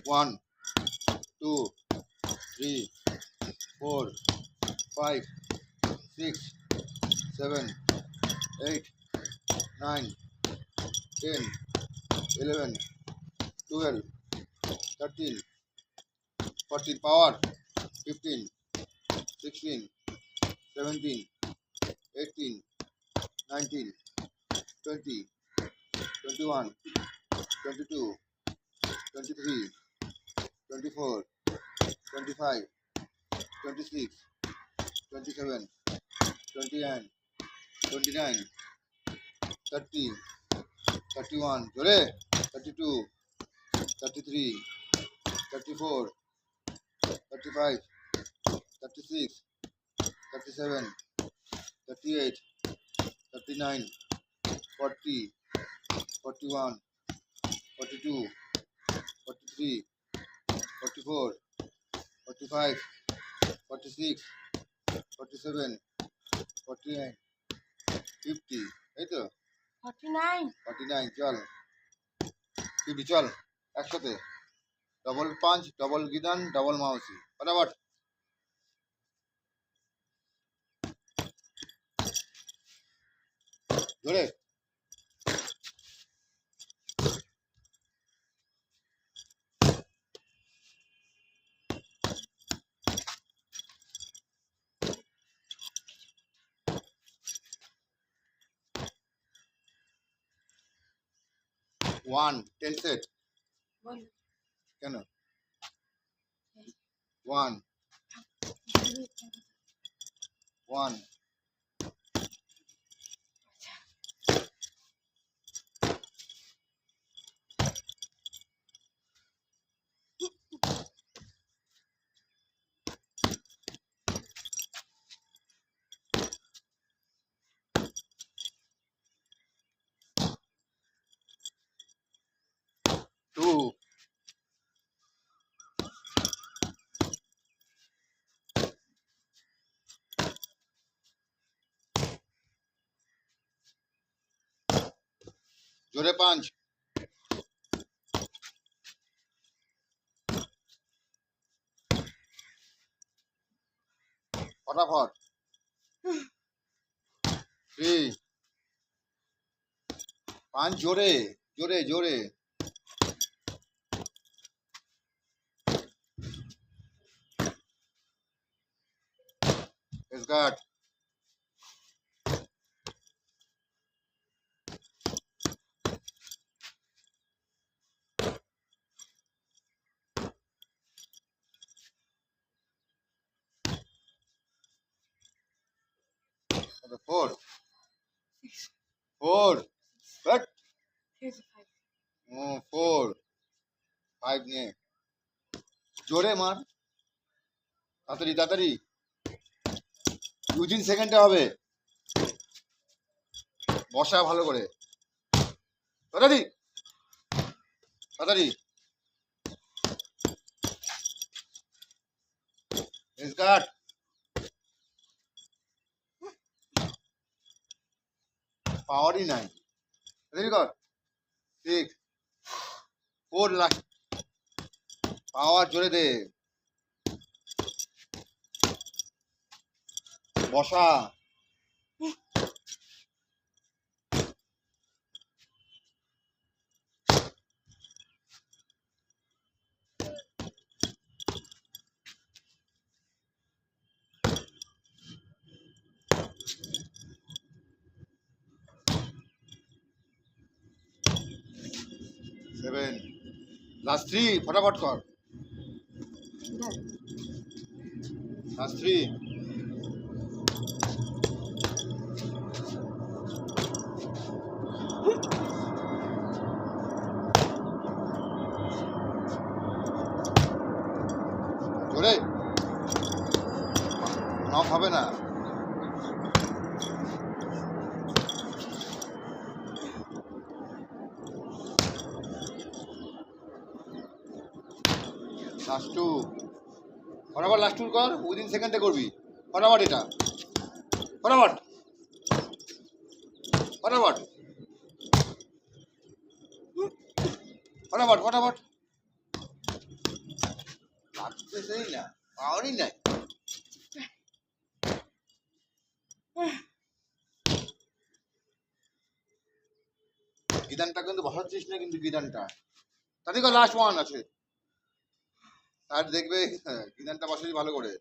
1 2 3 4 5 6 7 8 9 10 11 12 13 14 power 15 16 17 18 19 20 21 22 23 24 25 26 27 29 29 30 31 জোরে 32 33 34 35 36 37 38 39 40 41 42 43 44 45 46 47 49 50 এই তো 49 চল 50 চল একসাথে ডবল পাঞ্চ ডবল গিদান ডবল মাউসি ফটাফট জোরে ওয়ান 10 সেট কেন 1 1 2 জোরে পাঞ্চ ফটাফট 3 পাঞ্চ জোরে জোরে জোরে স্কার্ট 4 4 বাট 4 5 নিয়ে জোরে মার তাড়াতাড়ি তাড়াতাড়ি 2-3 সেকেন্ডে হবে বসা ভালো করে তাড়াতাড়ি তাড়াতাড়ি স্কার্ট পাওয়ারই নাই তাড়াতাড়ি কর 6 4 লাস্ট পাওয়ার জোরে দে বসা সেভেন লাস্ট 3 ফটাফট কর লাস্ট 3 জোরে নক হবে না লাস্ট 2 ফটাফট লাস্ট 2 কর উইদিন সেকেন্ডে করবি ফটাফট এটা ফটাফট ফটাফট ফটাফট ফটাফট সেই না পাওয়ারই নাই। গিদানটা কিন্তু বসাচ্ছিস না, কিন্তু গিদানটা তাতে লাস্ট ওয়ান আছে, আর দেখবে গিদানটা বসাচ্ছিস ভালো করে।